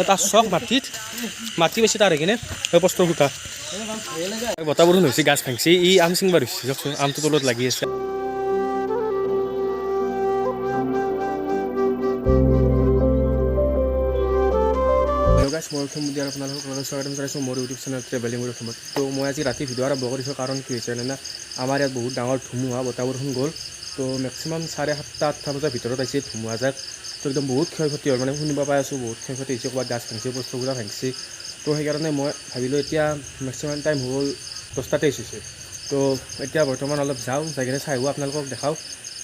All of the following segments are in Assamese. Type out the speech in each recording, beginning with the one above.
তার শখ মাটি বেশি তার এখানে প্রশ্ন ফুটা বতা বরষুণ হয়েছে গাছ ভাঙছি ই আম চিংবার হয়েছে চাওকচোন আমটো তলত লাগি আছে মই অসম দিয়া আপোনালোকক স্বাগতম জনাইছোঁ মোৰ ইউটিউব চেনেল ট্ৰেভেলিং উইথ অসমত তো মই আজি ৰাতি ভিডিঅ' আৰম্ভ কৰিছোঁ কাৰণ কি হৈছে জানে আমাৰ ইয়াত বহুত ডাঙৰ ধুমুহা বতাহ বৰষুণ গ'ল তো মেক্সিমাম 7:30-8টা বজাৰ ভিতৰত আহিছে ধুমুহাজাক তো একদম বহুত ক্ষয়ক্ষতি হ'ল মানে শুনিব পাই আছোঁ বহুত ক্ষয়ক্ষতি হৈছে ক'ৰবাত গাছ ভাঙিছে বস্তুবিলাক ভাঙিছে তো সেইকাৰণে মই ভাবিলোঁ এতিয়া মেক্সিমাম টাইম হ'ল 10টাতে হৈছে তো এতিয়া বৰ্তমান অলপ যাওঁ যাই কিনে চাই আহোঁ আপোনালোকক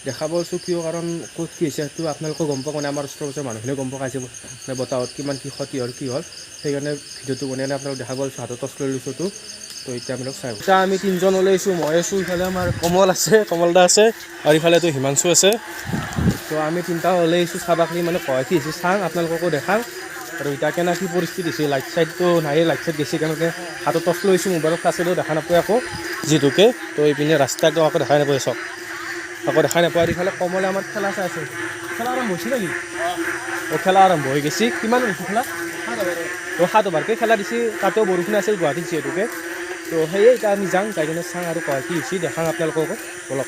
দেখাব আছোঁ কিয় কাৰণ ক'ত কি হৈছে সেইটো আপোনালোকে গম পাওক মানে আমাৰ ওচৰৰ ওচৰৰ মানুহখিনিয়ে গম পাইছে মানে বতাহত কিমান কি ক্ষতি হ'ল কি হ'ল সেইকাৰণে ভিডিঅ'টো বনাই আপোনালোক দেখাব লৈছোঁ হাতত টৰ্চ লৈ লৈছোঁ তো এতিয়া আপোনালোক চাই এতিয়া আমি তিনিজন ওলাইছোঁ মই আছোঁ ইফালে আমাৰ কমল দা আছে আৰু ইফালেতো হিমাংশু আছে তো আমি তিনিটা ওলাইছোঁ চাবাকলি মানে কয় কি হৈছে চাওঁ আপোনালোককো দেখাওঁ আৰু এতিয়া কেনে কি পৰিস্থিতি হৈছে লাইট চাইটটো নাই লাইট চাইট গেছে কেনেকৈ হাতত টৰ্চ লৈছোঁ মোবাইলত ক্লাছেও দেখা নাপায় আকৌ যিটোকে তো এইপিনে ৰাস্তা একদম আকৌ দেখাই নাপায় চব আকৌ দেখাই নাপায় আৰু ইফালে কমলে আমাৰ খেলা চাই আছে খেলা আৰম্ভ হৈছে নেকি অঁ খেলা আৰম্ভ হৈ গৈছে কিমান হৈছে খেলা তো 7 অভাৰকৈ খেলা দিছে তাতেও বৰষুণ আছিল গুৱাহাটীত যিহেতুকে তো সেয়ে এতিয়া আমি যাওঁ যাই কিনে চাওঁ আৰু কয় কি হৈছে দেখাওঁ আপোনালোকক অলপ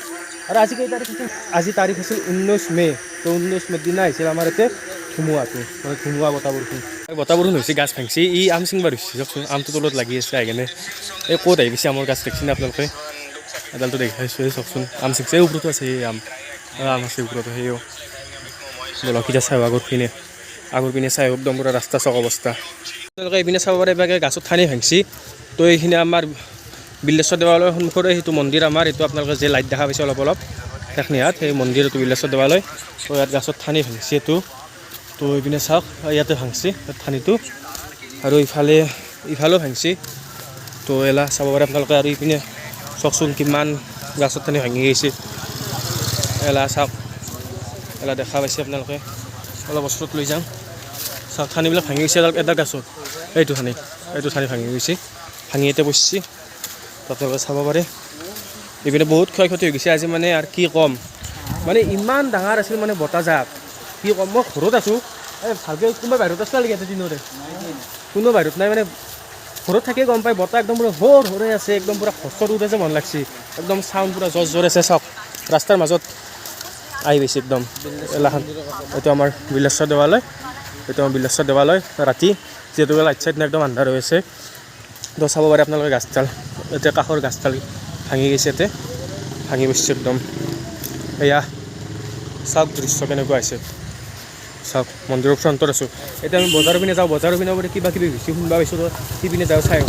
আৰু আজি কেই তাৰিখ আছিল আজি তাৰিখ আছিল 19 মে তো 19 মেৰ দিনা আহিছিল আমাৰ ইয়াতে ধুমুহাটো মানে ধুমুহা বতাহ বৰষুণ হৈছে গাছ ভাঙছি ই আম চিংবাৰ হৈছে চাওকচোন আমটো তলত লাগি আছে আহি কিনে এই ক'ত আহি গৈছে আমৰ গাছ দেখিছেনে আপোনালোকে এডালটো দেখাইছোঁ চাওকচোন আম চিংছে ওপৰতো আছে এই আম আছে ওপৰতো সেয়ো বলকিটা চাই আগৰ পিনে চাই একদম পুৰা ৰাস্তা চক অৱস্থা আপোনালোকে এইপিনে চাব পাৰে এবাৰ গাছত ঠানি ভাঙছি তো এইখিনি আমাৰ বিল্লেশ্বৰ দেৱালয়ৰ সন্মুখৰ সেইটো মন্দিৰ আমাৰ এইটো আপোনালোকে যে লাইট দেখা পাইছে অলপ সেইখিনিয়াত সেই মন্দিৰটো বিল্লেশ্বৰ দেৱালয় তো ইয়াত গাছত ঠানি ভাঙছি এইটো তো এইপিনে চাওক ইয়াতে ভাঙছি ঠানিটো আৰু ইফালেও ভাঙছি তো এলা চাব পাৰে আপোনালোকে আৰু ইপিনে চাওকচোন কিমান গাছত ঠানি ভাঙি গৈছে এলা চাওক এলা দেখা পাইছে আপোনালোকে অলপ ওচৰত লৈ যাওঁ চাওক ঠানিবিলাক ভাঙি গৈছে এটা গাছত এইটো ঠানি ভাঙি গৈছে ভাঙি এতিয়া বসছি আপোনালোকে চাব পাৰে এইপিনে বহুত ক্ষয়ক্ষতি হৈ গৈছে আজি মানে আৰু কি ক'ম মানে ইমান ডাঙৰ আছিল মানে বতাহজাক কি ক'ম মই ঘৰত আছোঁ ভালকৈ কোনোবা বাহিৰত আছে নেকি ইয়াতে দিনৰে কোনো বাহিৰত নাই মানে ঘৰত থাকিয়ে গম পায় বতাহ একদম পুৰা হৈ আছে একদম পুৰা খচত উঠেছে মন লাগছে একদম চাউণ্ড পুৰা জোৰ আছে চাওক ৰাস্তাৰ মাজত আহি গৈছে একদম এলাখান এইটো আমাৰ বিল্লেশ্বৰ দেৱালয় ৰাতি যিহেতুকে লাইট চাইট একদম আন্ধাৰ হৈ আছে তো চাব পাৰে আপোনালোকে গাছডাল এতিয়া কাষৰ গাছডাল ভাঙি গৈছে ইয়াতে ভাঙি গৈছে একদম এয়া চাওক দৃশ্য কেনেকুৱা আছে চাওক মন্দিৰৰ ফ্ৰণ্টত আছোঁ এতিয়া আমি বজাৰৰ পিনে যাওঁ বজাৰৰ পিনে বোলে কিবা কিবি হৈছে শুনিব পাইছোঁ তো সিপিনে যাওঁ চাই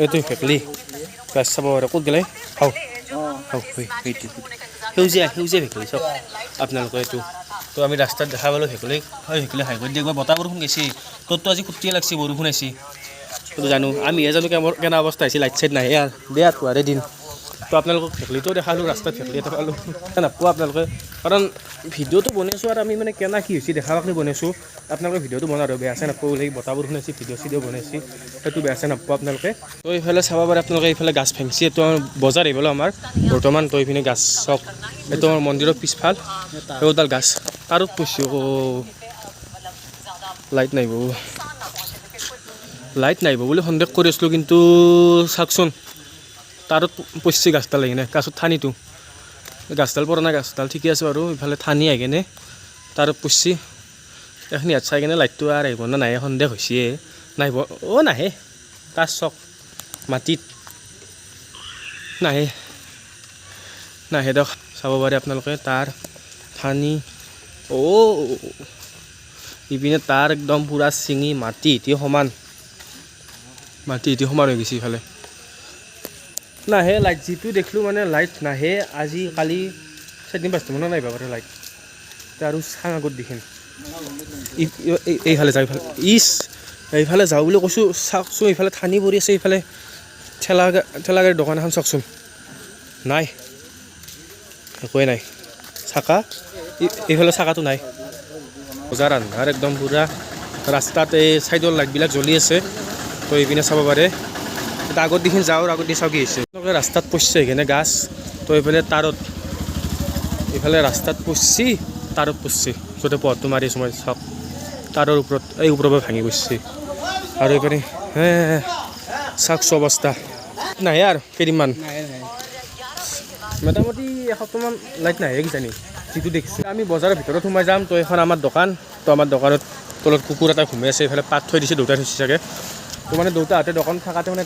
এইটো ভেকলি গাছ চাব পাৰে ক'ত গ'লে সেউজীয়া ভেকলি চাওক আপোনালোকে এইটো তো আমি ৰাস্তাত দেখা পালোঁ ভেকলি হাই কৰি একবাৰ বতাহ বৰষুণ গৈছে ত'ততো আজি খুটিয়ে লাগছে বৰষুণ আহিছে তো জানো আমি জানো কেনে অৱস্থা হৈছে লাইট চাইট নাহে আৰু বেয়া পোৱাৰে দিন তো আপোনালোকক ভেকলিটো দেখালোঁ ৰাস্তাত ভেকলি এটা পালোঁ নাপোৱা আপোনালোকে কাৰণ ভিডিঅ'টো বনাইছোঁ আৰু আমি মানে কেনে কি হৈছে দেখা পাবলৈ বনাইছোঁ আপোনালোকে ভিডিঅ'টো বনাওঁ আৰু বেয়া চাই নাপাব লাগে বতাহ বৰষুণ আছে ভিডিঅ' বনাইছে সেইটো বেয়া চাই নাপাব আপোনালোকে তো এইফালে চাব পাৰে আপোনালোকে এইফালে গাছ ভাঙিছে এইটো বজাৰ আহিবলৈ আমাৰ বৰ্তমান তো এইপিনে গাছ চাওক এইটো আমাৰ মন্দিৰৰ পিছফাল সেইডাল গাছ তাৰোত কৈছোঁ লাইট নাহিব বুলি সন্দেহ কৰি আছিলোঁ কিন্তু চাওকচোন তাৰত পচি গাছডাল আহি কিনে গাছত ঠানিটো গাছডাল পুৰণা গাছডাল ঠিকে আছে বাৰু ইফালে ঠানি আহি কিনে তাৰত পচি এইখিনি ইয়াত চাই কিনে লাইটটো আৰু আহিব নে নাহে সন্দেহ হৈছে নাহিব নাহে তাত চক মাটিত নাহে দিয়ক চাব পাৰে আপোনালোকে তাৰ ঠানি ইপিনে তাৰ একদম পূৰা চিঙি মাটি এতিয়া সমান হৈ গৈছে ইফালে নাহে লাইট যিটো দেখিলোঁ মানে লাইট নাহে আজি কালি 4-5 মানত নাহিব পাৰে লাইট আৰু চাং আগত দেখিম এইফালে যাওঁ এইফালে যাওঁ বুলি কৈছোঁ চাওকচোন এইফালে ঠানি পৰি আছে এইফালে ঠেলা গাড়ীৰ দোকান এখন চাওকচোন নাই একোৱে নাই চাকা এইফালে চাকাটো নাই বজাৰ আন্ধাৰ একদম পূৰা ৰাস্তাত এই চাইডৰ লাইটবিলাক জ্বলি আছে তো এইপিনে চাব পাৰে এটা আগত দেখি যাওঁ আগত দি চাওঁ কি হৈছে ৰাস্তাত পচছে সেইকাৰণে গাছ তো এইফালে ৰাস্তাত পচছি তাৰত পচছি য'তে পোহৰটো মাৰি আছোঁ মই চাওক তাৰৰ ওপৰত এই ওপৰৰ পৰা ভাঙি গৈছে আৰু এইপিনে চাকচ অৱস্থা নাহে আৰু কেইদিনমান মোটামুটি এসপ্তাহমান লাইট নাহে কিজানি যিটো দেখিছোঁ আমি বজাৰৰ ভিতৰত সোমাই যাম তো এখন আমাৰ দোকান তো আমাৰ দোকানত তলত কুকুৰ এটা ঘুমাই আছে এইফালে পাত থৈ দিছে দেউতাই থৈছে চাগে তো মানে দেউতাহঁতে দোকান থাকাতে মানে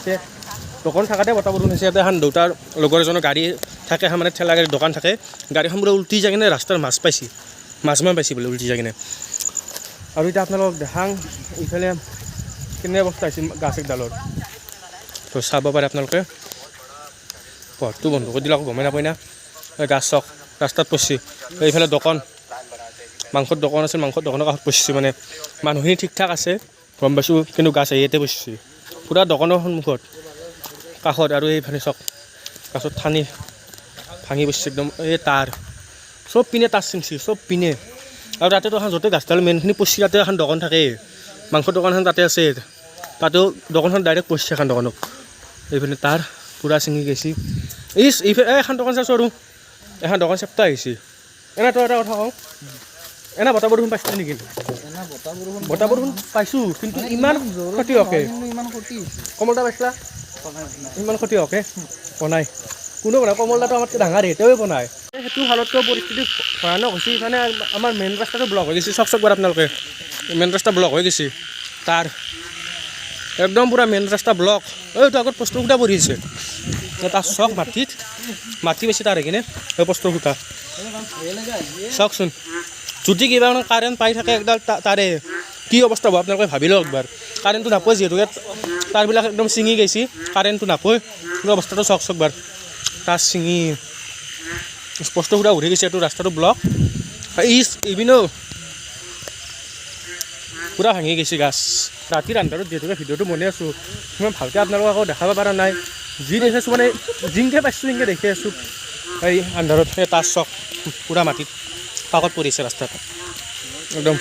দোকান থাকাতে বতাহ বৰষুণ হৈছে ইয়াতে এখন দেউতাৰ লগৰ এজনৰ গাড়ী থাকে এখন মানে ঠেলা গাড়ী দোকান থাকে গাড়ীখন পুৰা উল্টি যায় কিনে ৰাস্তাৰ মাছ পাইছে বোলে উল্টি যায় কিনে আৰু এতিয়া আপোনালোকক দেখাং ইফালে কেনে অৱস্থা হৈছে গাছ একডালৰ তো চাব পাৰে আপোনালোকে পথটো বন্ধ কৰি দিলে আকৌ গমেই নাপায় না গাছ চক ৰাস্তাত পৰছি এইফালে দোকান মাংসৰ দোকান আছে মাংসৰ দোকানৰ কাষত পৰছি মানে মানুহখিনি ঠিক ঠাক আছে গম পাইছোঁ কিন্তু গাছ ইয়াতে পৰছি পূৰা দোকানৰ সন্মুখত কাষত আৰু এইফালে চক গাছত ভাঙি পৰছি একদম এই তাৰ চব পিনে তাচ চিংচি চব পিনে আৰু তাতেতো এখন য'তে গাছডাল মেইনখিনি পৰছি তাতে এখন দোকান থাকেই মাংসৰ দোকানখন তাতে আছে তাতেও দোকানখন ডাইৰেক্ট পৰছি এখন দোকানক এইপিনে তাৰ পূৰা ছিঙি গৈছে এইফালে এখন দোকান চাইছোঁ আৰু এখন দোকান চেপ্তা আহিছে এনে তই এটা কথা কওঁ এনে বতাহ বৰষুণ পাইছিলি নেকি বতাহ বৰষুণ পাইছোঁ কিন্তু ইমান ক্ষতি হকে কমলতা পাইছিলা ইমান ক্ষতি হকে বনাই কোনো বনাই কমলতাটো আমাতকৈ ডাঙৰ সিহঁতেও বনায় সেইটো হালতকৈ পৰিস্থিতি ভয়ানক হৈছে ইফালে আমাৰ মেইন ৰাস্তাটো ব্লক হৈ গৈছে চক বাৰ আপোনালোকে মেইন ৰাস্তা ব্লক হৈ গৈছে তাৰ একদম পূৰা মেইন ৰাস্তা ব্লক এইটো আগত পোষ্টৰ খুটা পৰি আছে তাৰ চক মাটি বেছি তাৰ সেইখিনি এই পোষ্টৰ খুটা চাওকচোন যদি কিবা মানে কাৰেণ্ট পাই থাকে একডাল তাৰে কি অৱস্থা হ'ব আপোনালোকে ভাবি লওক একবাৰ কাৰেণ্টটো নাপায় যিহেতু ইয়াত তাৰবিলাক একদম ছিঙি গৈছে কাৰেণ্টটো নাপায় কিন্তু অৱস্থাটো চক বাৰ তাত ছিঙি স্পষ্ট খুটা উঠি গৈছে এইটো ৰাস্তাটো ব্লক ইভিনো পূৰা ভাঙি গৈছে গাছ ৰাতিৰ আন্ধাৰত যিহেতুকে ভিডিঅ'টো বনাই আছোঁ সিমান ভালকৈ আপোনালোকক আকৌ দেখাব পৰা নাই যি দেখিছোঁ মানে জিংকে পাইছোঁ জিংকে দেখি আছোঁ এই আন্ধাৰত সেই তাচ চক পূৰা মাটিত কাষত পৰিছে ৰাস্তাত একদম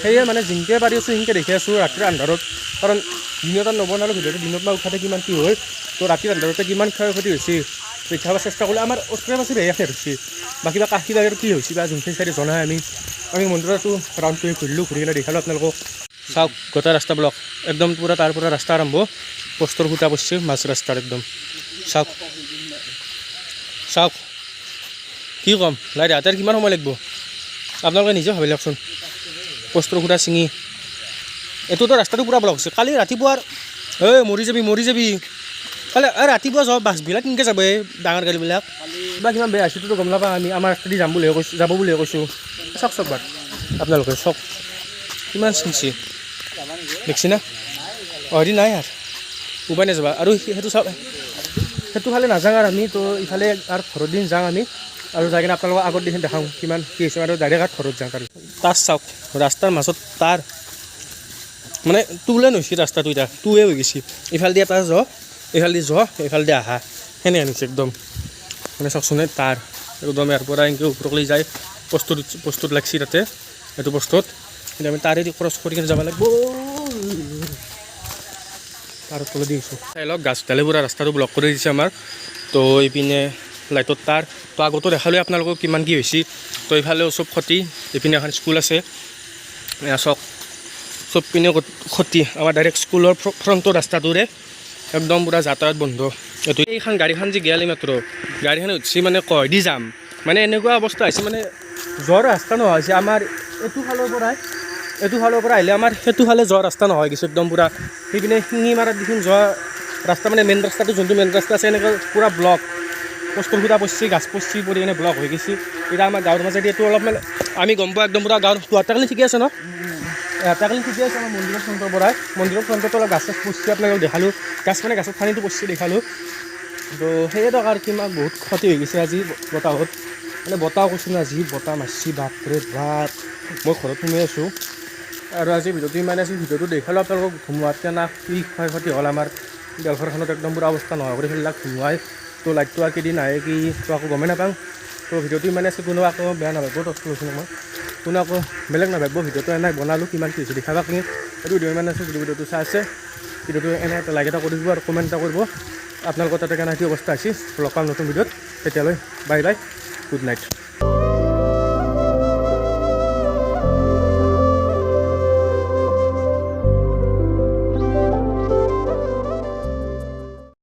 সেয়ে মানে জিংকে পাৰি আছোঁ সিংকে দেখি আছোঁ ৰাতিৰ আন্ধাৰত কাৰণ দিনত নবনালোঁ ভিডিঅ'টো দিনত মই উঠাতে কিমান কি হয় তো ৰাতিৰ আন্ধাৰতে কিমান ক্ষয় ক্ষতি হৈছে দেখাব চেষ্টা কৰিলে আমাৰ ওচৰে পাঁচৰে বেয়া শেষ হৈছে বাকী বা কাশী বাগেৰ কি হৈছে বা যোনখিনি চাইডে জনাই আমি মন্দিৰতো ৰাউণ্ড কৰি ঘূৰিলোঁ ঘূৰি কিনে দেখালোঁ আপোনালোকক চাওক গোটেই ৰাস্তা ব্লক একদম পূৰা তাৰ পৰা ৰাস্তা আৰম্ভ পোষ্টৰ খুটা পৰছে মাছ ৰাস্তাৰ একদম চাওক কি ক'ম লাইট হাতেৰ কিমান সময় লাগিব আপোনালোকে নিজে ভাবি লওকচোন পোষ্টৰ খুটা ছিঙি এইটোতো ৰাস্তাটো পূৰা ব্লক হৈছে কালি ৰাতিপুৱাৰ মৰি যাবি কালি ৰাতিপুৱা যাওঁ বাছবিলাক কেনেকৈ যাব এই ডাঙৰ গাড়ীবিলাক বা কিমান বেয়া হৈছেতো গম নাপাওঁ আমি আমাৰ ৰাস্তাদি যাব বুলিহে কৈছোঁ চাওক বাৰ আপোনালোকে চাওক কিমান চিংচি দেখছি না হেৰি নাই আৰু উপায় নাই যাবা আৰু সেইটো ফালে নাযাওঁ আৰু আমি তো ইফালে আৰু ঘৰৰ দিন যাওঁ আমি আৰু যাই কিনে আপোনালোকক আগৰ দিন দেখাওঁ কিমান কি হৈছে আৰু ডাইৰেক্ট আৰু ঘৰত যাওঁ আৰু তাত চাওক ৰাস্তাৰ মাজত তাৰ মানে টুলে নহৈছে ৰাস্তাটো এতিয়া টুৱে হৈ গৈছে ইফালেদি এটা এইফালেদি আহা সেনে আনিছে একদম মানে চাওকচোন তাৰ একদম ইয়াৰ পৰা এনেকৈ ওপৰলৈ যায় পোষ্টত লাগছি তাতে এইটো পোষ্টত কিন্তু আমি তাৰেদি ক্ৰছ কৰি কিনে যাব লাগিব তাৰ তলে দি গৈছোঁ চাই লওক গাছডালে পূৰা ৰাস্তাটো ব্লক কৰি দিছে আমাৰ তো এইপিনে লাইটৰ তাৰ তো আগতো দেখালোঁ আপোনালোকক কিমান কি হৈছে তো এইফালেও চব ক্ষতি এইপিনে এখন স্কুল আছে চাওক চব পিনে ক্ষতি আমাৰ ডাইৰেক্ট স্কুলৰ ফ্ৰণ্টৰ ৰাস্তাটোৰে একদম পূৰা যাতায়াত বন্ধ এইটো এইখন গাড়ীখন যি গেলি মাত্ৰ গাড়ীখন উঠছি মানে কয়দি যাম মানে এনেকুৱা অৱস্থা হৈছে মানে যোৱাৰ ৰাস্তা নোহোৱা হৈছে আমাৰ এইটো ফালৰ পৰা আহিলে আমাৰ সেইটো ফালে যোৱা ৰাস্তা নোহোৱা গৈছে একদম পূৰা সেইপিনে শিঙি মাৰাত দেখোন যোৱা ৰাস্তা মানে মেইন ৰাস্তাটো যোনটো মেইন ৰাস্তা আছে এনেকৈ পূৰা ব্লক পোষ্টৰ খুটা পৰছি গাছ পৰছি পৰি কিনে ব্লক হৈ গৈছে এতিয়া আমাৰ গাঁৱৰ মাজেদি এইটো অলপ মানে আমি গম পাওঁ একদম পূৰা গাঁৱৰ তোহাতকালি ঠিকে আছে ন তাকালি ঠিকে আছে আমাৰ মন্দিৰৰ ফ্ৰণ্টৰ পৰাই মন্দিৰৰ ফ্ৰণ্টতো অলপ গাছ পৰছি আপোনালোকক দেখালোঁ গাছ মানে গাছত পানীটো পৰছি দেখালোঁ তো সেয়ে টকাৰ কিমান বহুত ক্ষতি হৈ গৈছে আজি বতাহত মানে বতাহ কৈছোঁ না যি বতাহ মাৰছি বাপৰে বাপ মই ঘৰত সোমাই আছোঁ আৰু আজি ভিডিঅ'টো ইমান আছিল ভিডিঅ'টো দেখালোঁ আপোনালোকক ধুমুহাতকৈ না কি ক্ষয় ক্ষতি হ'ল আমাৰ বেলঘৰখনত একদম পূৰা অৱস্থা নোহোৱা কৰি ফেলিলাক ধুমুহাই তো লাইটটো আৰু কেইদিন আহে কি তো আকৌ গমেই নাপাওঁ তো ভিডিঅ'টো ইমানে আছিল কোনো আকৌ বেয়া নাভাবিব কষ্ট হৈছোঁ মই কোনো আকৌ বেলেগ নাভাবিব ভিডিঅ'টো এনেই বনালোঁ কিমান কি হৈছে দেখাবা কিনি এইটো ভিডিঅ' ইমান আছে ভিডিঅ'টো চাই আছে ভিডিঅ'টো এনে এটা লাইক এটা কৰি দিব আৰু কমেণ্ট এটা কৰিব আপোনালোকৰ তাতে কেনে কি অৱস্থা হৈছে লগ পাম নতুন ভিডিঅ'ত তেতিয়ালৈ বাই বাই গুড নাইট